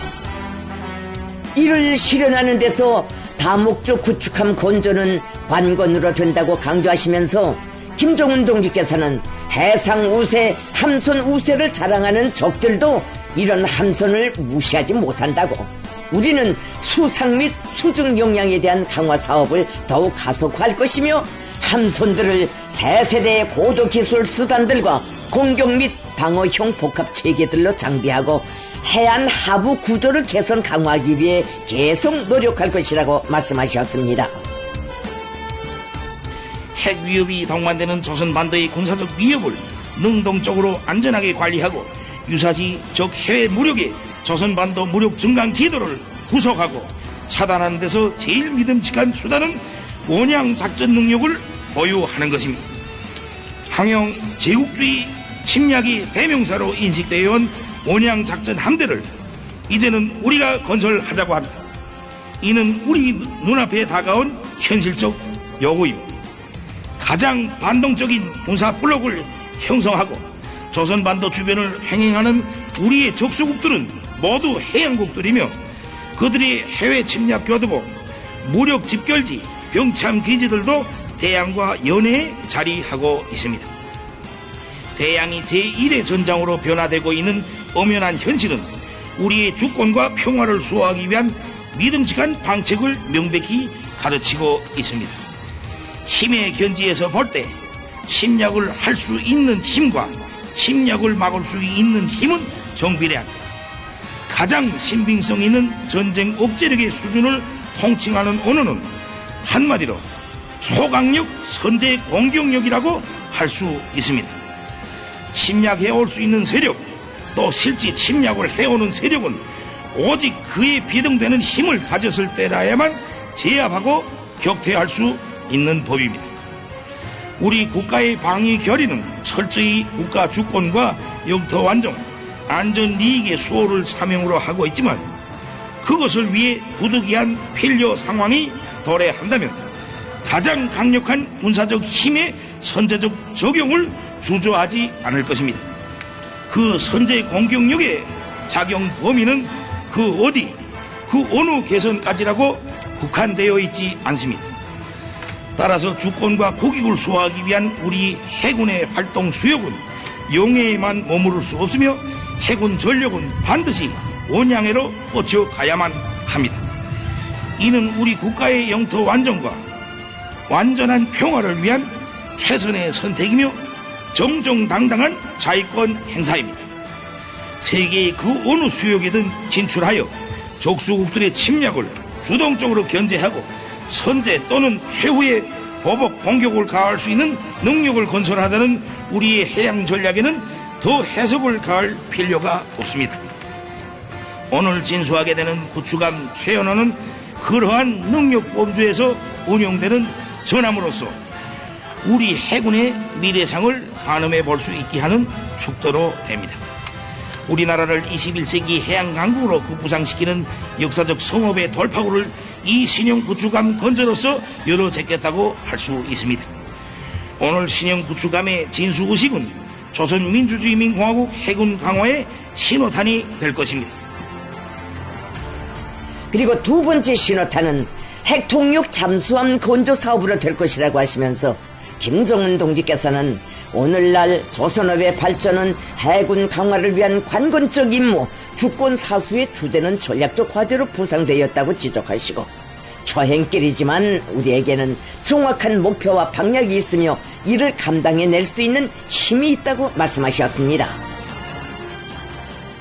이를 실현하는 데서 다목적 구축함 건조는 관건으로 된다고 강조하시면서 김정은 동지께서는 해상 우세, 함선 우세를 자랑하는 적들도 이런 함선을 무시하지 못한다고, 우리는 수상 및 수중 역량에 대한 강화 사업을 더욱 가속화할 것이며 함선들을 새 세대의 고도 기술 수단들과 공격 및 방어형 복합 체계들로 장비하고 해안 하부 구조를 개선 강화하기 위해 계속 노력할 것이라고 말씀하셨습니다. 핵 위협이 동반되는 조선반도의 군사적 위협을 능동적으로 안전하게 관리하고 유사시 적 해외 무력의 조선반도 무력 증강 기도를 구속하고 차단하는 데서 제일 믿음직한 수단은 원양 작전 능력을 보유하는 것입니다. 항영 제국주의 침략이 대명사로 인식되어 온 원양 작전 함대를 이제는 우리가 건설하자고 합니다. 이는 우리 눈앞에 다가온 현실적 요구입니다. 가장 반동적인 군사 블록을 형성하고 조선반도 주변을 행행하는 우리의 적수국들은 모두 해양국들이며 그들의 해외 침략 교두보, 무력 집결지, 병참 기지들도 대양과 연해에 자리하고 있습니다. 대양이 제1의 전장으로 변화되고 있는 엄연한 현실은 우리의 주권과 평화를 수호하기 위한 믿음직한 방책을 명백히 가르치고 있습니다. 힘의 견지에서 볼 때 침략을 할 수 있는 힘과 침략을 막을 수 있는 힘은 정비례합니다. 가장 신빙성 있는 전쟁 억제력의 수준을 통칭하는 언어는 한마디로 초강력 선제 공격력이라고 할 수 있습니다. 침략해올 수 있는 세력, 또 실제 침략을 해오는 세력은 오직 그에 비등되는 힘을 가졌을 때라야만 제압하고 격퇴할 수 있는 법입니다. 우리 국가의 방위 결의는 철저히 국가 주권과 영토 완종, 안전利益의 수호를 사명으로 하고 있지만 그것을 위해 부득이한 필요 상황이 도래한다면 가장 강력한 군사적 힘의 선제적 적용을 주저하지 않을 것입니다. 그 선제 공격력의 작용 범위는 그 어디, 그 어느 개선까지라고 국한되어 있지 않습니다. 따라서 주권과 국익을 수호하기 위한 우리 해군의 활동 수역은 영해에만 머무를 수 없으며 해군 전력은 반드시 원양해로 뻗쳐가야만 합니다. 이는 우리 국가의 영토 완전과 완전한 평화를 위한 최선의 선택이며 정정당당한 자위권 행사입니다. 세계의 그 어느 수역이든 진출하여 적수국들의 침략을 주동적으로 견제하고 선제 또는 최후의 보복 공격을 가할 수 있는 능력을 건설하자는 우리의 해양 전략에는 더 해석을 가할 필요가 없습니다. 오늘 진수하게 되는 구축함 최연호는 그러한 능력 범주에서 운용되는 전함으로서 우리 해군의 미래상을 가늠해 볼 수 있게 하는 축도로 됩니다. 우리나라를 21세기 해양강국으로 급부상시키는 역사적 성업의 돌파구를 이 신형 구축함 건조로서 열어제겠다고 할 수 있습니다. 오늘 신형 구축함의 진수의식은 조선민주주의민공화국 해군 강화의 신호탄이 될 것입니다. 그리고 두 번째 신호탄은 핵통역 잠수함 건조 사업으로 될 것이라고 하시면서 김정은 동지께서는 오늘날 조선업의 발전은 해군 강화를 위한 관건적 임무, 주권 사수의 주되는 전략적 과제로 부상되었다고 지적하시고 초행길이지만 우리에게는 정확한 목표와 방향이 있으며 이를 감당해낼 수 있는 힘이 있다고 말씀하셨습니다.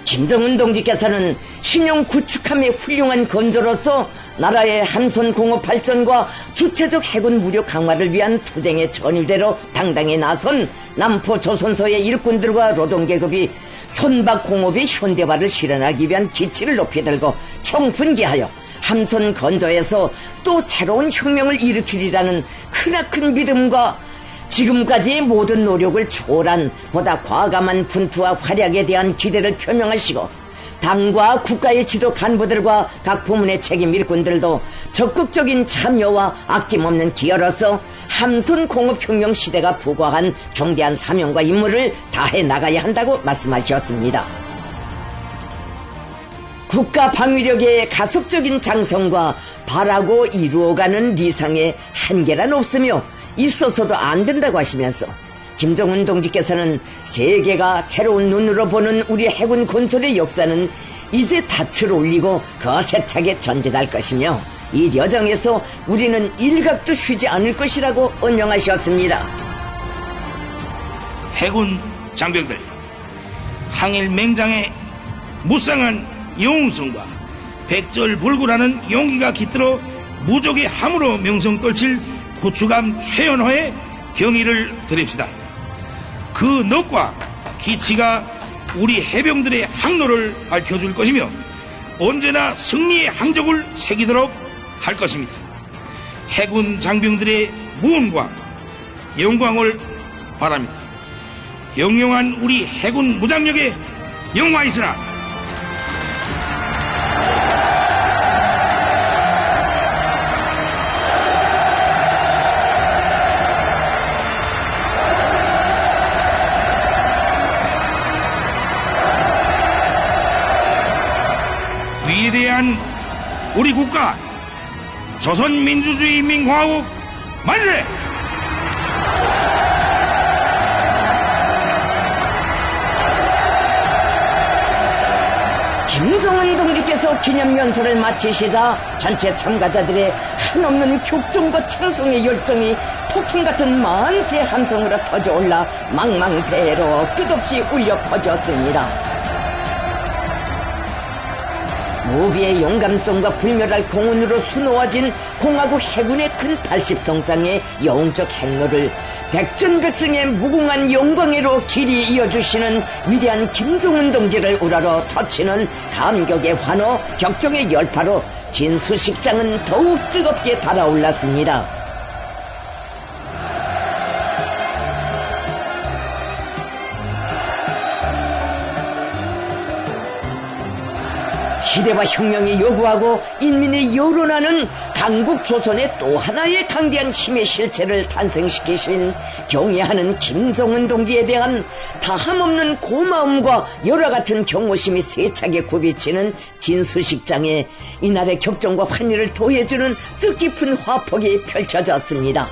김정은 동지께서는 신형 구축함의 훌륭한 건조로서 나라의 함선 공업 발전과 주체적 해군 무력 강화를 위한 투쟁의 전율대로 당당히 나선 남포 조선소의 일꾼들과 노동계급이 선박공업의 현대화를 실현하기 위한 기치를 높이 들고 총분기하여 함선 건조에서 또 새로운 혁명을 일으키리라는 크나큰 믿음과 지금까지의 모든 노력을 초월한 보다 과감한 분투와 활약에 대한 기대를 표명하시고 당과 국가의 지도 간부들과 각 부문의 책임 일꾼들도 적극적인 참여와 아낌없는 기여로서 함선공업혁명 시대가 부과한 중대한 사명과 임무를 다해 나가야 한다고 말씀하셨습니다. 국가 방위력의 가속적인 장성과 바라고 이루어가는 리상에 한계란 없으며 있어서도 안 된다고 하시면서 김정은 동지께서는 세계가 새로운 눈으로 보는 우리 해군 건설의 역사는 이제 닻을 올리고 거세차게 전진할 것이며 이 여정에서 우리는 일각도 쉬지 않을 것이라고 언명하셨습니다. 해군 장병들, 항일 맹장의 무쌍한 영웅성과 백절불구라는 용기가 깃들어 무적의 함으로 명성 떨칠 구축함 최연호의 경의를 드립시다. 그 넋과 기치가 우리 해병들의 항로를 밝혀줄 것이며 언제나 승리의 항적을 새기도록 할 것입니다. 해군 장병들의 무언과 영광을 바랍니다. 영영한 우리 해군 무장력에 영화있으나 위대한 우리 국가 조선민주주의인민공화국 만세! 김정은 동지께서 기념연설을 마치시자 전체 참가자들의 한없는 격정과 충성의 열정이 폭풍 같은 만세 함성으로 터져올라 망망대해로 끝없이 울려 퍼졌습니다. 무비의 용감성과 불멸할 공훈으로 수놓아진 공화국 해군의 큰 80성상의 영웅적 행로를 백전백승의 무궁한 영광으로 길이 이어주시는 위대한 김정은 동지를 우러러 터치는 감격의 환호, 격정의 열파로 진수식장은 더욱 뜨겁게 달아올랐습니다. 시대와 혁명이 요구하고 인민의 여론하는 강국 조선의 또 하나의 강대한 힘의 실체를 탄생시키신 경애하는 김정은 동지에 대한 다함없는 고마움과 열화 같은 경호심이 세차게 굽이치는 진수식장에 이날의 격정과 환희를 더해주는 뜻깊은 화폭이 펼쳐졌습니다.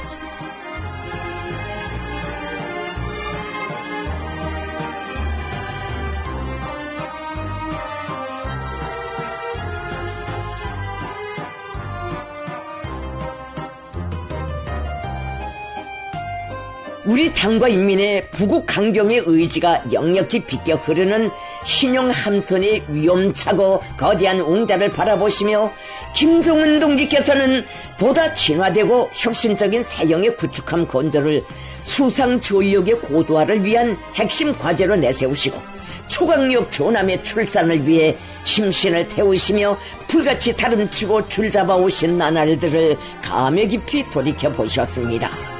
우리 당과 인민의 부국 강경의 의지가 역력지 비껴 흐르는 신형 함선의 위험차고 거대한 웅자를 바라보시며 김정은 동지께서는 보다 진화되고 혁신적인 새형의 구축함 건조를 수상 전력의 고도화를 위한 핵심 과제로 내세우시고 초강력 전함의 출산을 위해 심신을 태우시며 불같이 다름치고 줄잡아 오신 나날들을 감회 깊이 돌이켜보셨습니다.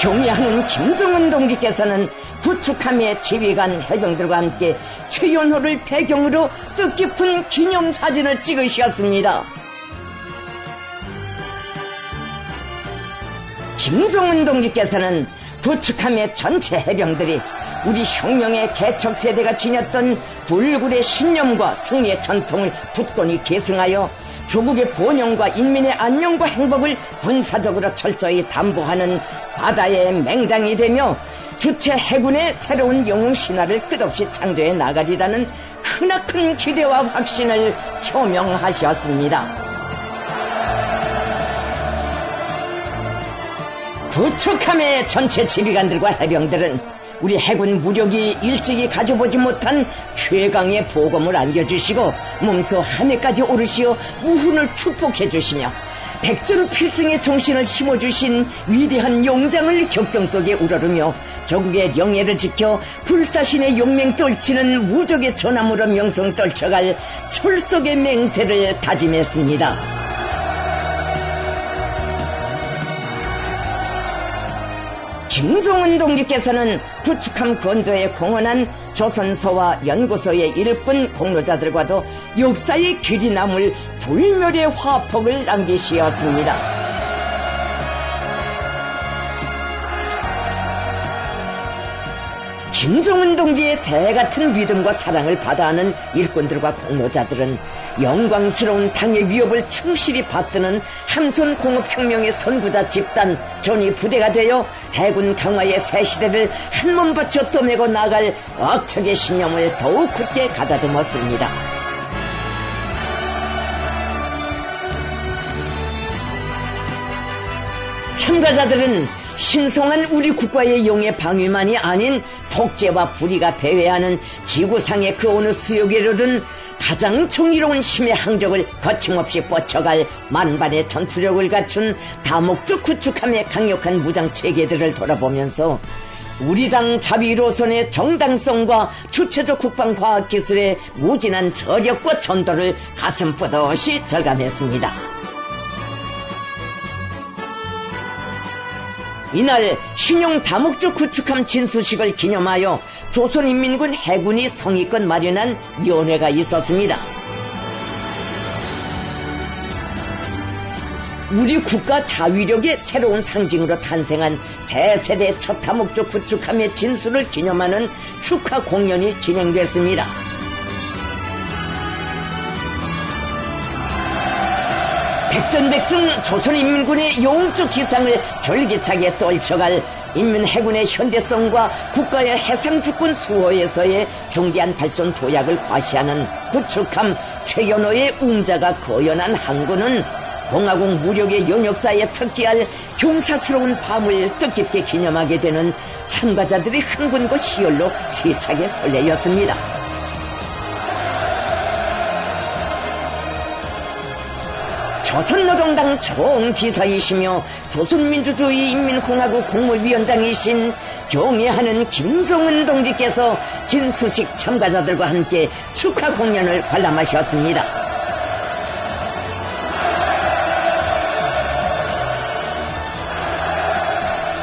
경애하는 김정은 동지께서는 구축함의 지휘관 해병들과 함께 최연호를 배경으로 뜻깊은 기념사진을 찍으셨습니다. 김정은 동지께서는 구축함의 전체 해병들이 우리 혁명의 개척 세대가 지녔던 불굴의 신념과 승리의 전통을 굳건히 계승하여 조국의 번영과 인민의 안녕과 행복을 군사적으로 철저히 담보하는 바다의 맹장이 되며 주체 해군의 새로운 영웅 신화를 끝없이 창조해 나가리라는 크나큰 기대와 확신을 표명하셨습니다. 구축함의 전체 지휘관들과 해병들은 우리 해군 무력이 일찍이 가져보지 못한 최강의 보검을 안겨주시고 몸소 하늘까지 오르시어 무훈을 축복해 주시며 백전필승의 정신을 심어주신 위대한 용장을 격정 속에 우러르며 조국의 영예를 지켜 불사신의 용맹 떨치는 무적의 전함으로 명성 떨쳐갈 철석의 맹세를 다짐했습니다. 김종은 동지께서는 구축함 건조에 공헌한 조선서와 연구소의 일꾼 공로자들과도 역사의 길이 남을 불멸의 화폭을 남기시었습니다. 김종은 동지의 대같은 믿음과 사랑을 받아하는 일꾼들과 공로자들은 영광스러운 당의 위협을 충실히 받드는 함선공업혁명의 선구자 집단 전위 부대가 되어 해군 강화의 새 시대를 한몸 바쳐 떠매고 나갈 억척의 신념을 더욱 굳게 가다듬었습니다. 참가자들은 신성한 우리 국가의 영의 방위만이 아닌 폭제와 불의가 배회하는 지구상의 그 어느 수역에로든 가장 정의로운 힘의 항적을 거침없이 뻗쳐갈 만반의 전투력을 갖춘 다목적 구축함의 강력한 무장체계들을 돌아보면서 우리 당 자비로선의 정당성과 주체적 국방과학기술의 무진한 저력과 전도를 가슴 뿌듯이 절감했습니다. 이날 신용 다목적 구축함 진수식을 기념하여 조선인민군 해군이 성의껏 마련한 위원회가 있었습니다. 우리 국가 자위력의 새로운 상징으로 탄생한 새 세대 첫 다목적 구축함의 진수를 기념하는 축하 공연이 진행됐습니다. 백전백승 조선인민군의 영웅적 지상을 졸기차게 떨쳐갈 인민해군의 현대성과 국가의 해상주권 수호에서의 중대한 발전 도약을 과시하는 구축함 최연호의 웅자가 거연한 항구는 공화국 무력의 영역사에 특기할 경사스러운 밤을 뜻깊게 기념하게 되는 참가자들의 흥분과 희열로 세차게 설레였습니다. 조선노동당 총비서이시며 조선민주주의 인민공화국 국무위원장이신 경애하는 김종은 동지께서 진수식 참가자들과 함께 축하 공연을 관람하셨습니다.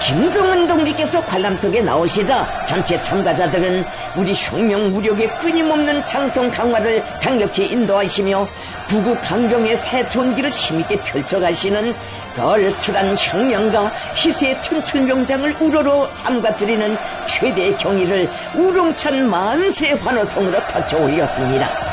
김종은 동지께서 관람 속에 나오시자 전체 참가자들은 우리 혁명 무력의 끊임없는 장성 강화를 강력히 인도하시며 부국 강경의 새 전기를 힘있게 펼쳐가시는 걸출한 혁명가 희세의 천출명장을 우러러 삼가드리는 최대의 경의를 우렁찬 만세 환호성으로 터쳐 올렸습니다.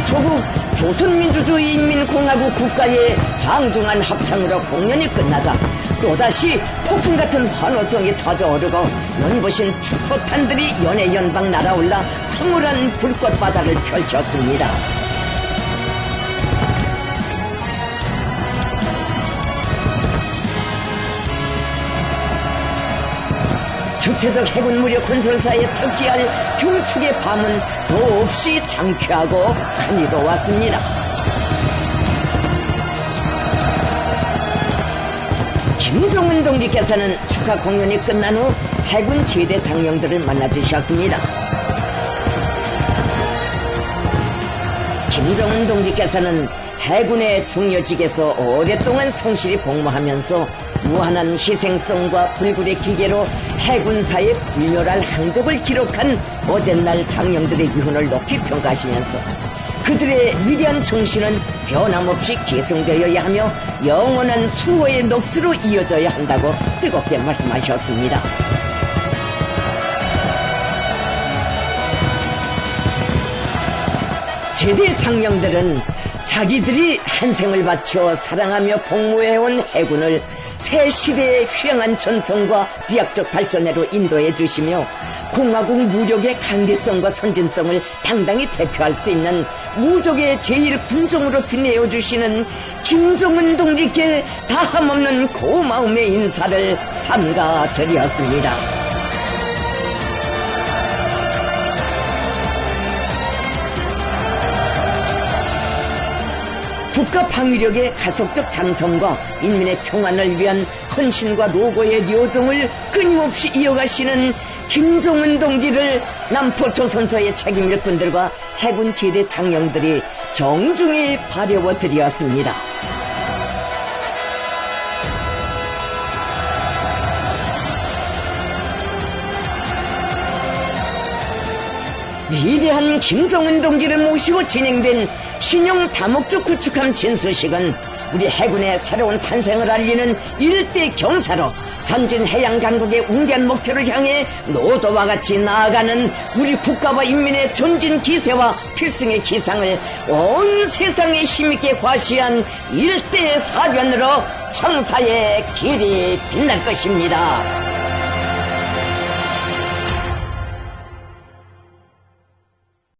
조국 조선민주주의인민공화국 국가의 장중한 합창으로 공연이 끝나자 또다시 폭풍 같은 환호성이 터져오르고 연보신 축포탄들이 연해연방 날아올라 황홀한 불꽃바다를 펼쳤습니다. 주체적 해군 무력 건설사에 특기할 경축의 밤은 더없이 장쾌하고 한이로웠습니다. 김정은 동지께서는 축하 공연이 끝난 후 해군 제대 장령들을 만나주셨습니다. 김정은 동지께서는 해군의 중요직에서 오랫동안 성실히 복무하면서 무한한 희생성과 불굴의 기계로 해군사의 불멸할 항적을 기록한 어젯날 장령들의 위훈을 높이 평가하시면서 그들의 위대한 정신은 변함없이 계승되어야 하며 영원한 수호의 녹수로 이어져야 한다고 뜨겁게 말씀하셨습니다. 제대 장령들은 자기들이 한 생을 바쳐 사랑하며 복무해온 해군을 새 시대의 휘황한 전성과 비약적 발전으로 인도해 주시며 공화국 무력의 강대성과 선진성을 당당히 대표할 수 있는 무족의 제1군종으로 빛내어 주시는 김정은 동지께 다함없는 고마움의 인사를 삼가드렸습니다. 국가 방위력의 가속적 장성과 인민의 평안을 위한 헌신과 노고의 요정을 끊임없이 이어가시는 김정은 동지를 남포조선소의 책임일꾼들과 해군 제대 장령들이 정중히 바려워 드렸습니다. 위대한 김정은 동지를 모시고 진행된 신형 다목적 구축함 진수식은 우리 해군의 새로운 탄생을 알리는 일대 경사로 선진 해양 강국의 웅대한 목표를 향해 노도와 같이 나아가는 우리 국가와 인민의 전진 기세와 필승의 기상을 온 세상에 힘있게 과시한 일대 사변으로 청사의 길이 빛날 것입니다.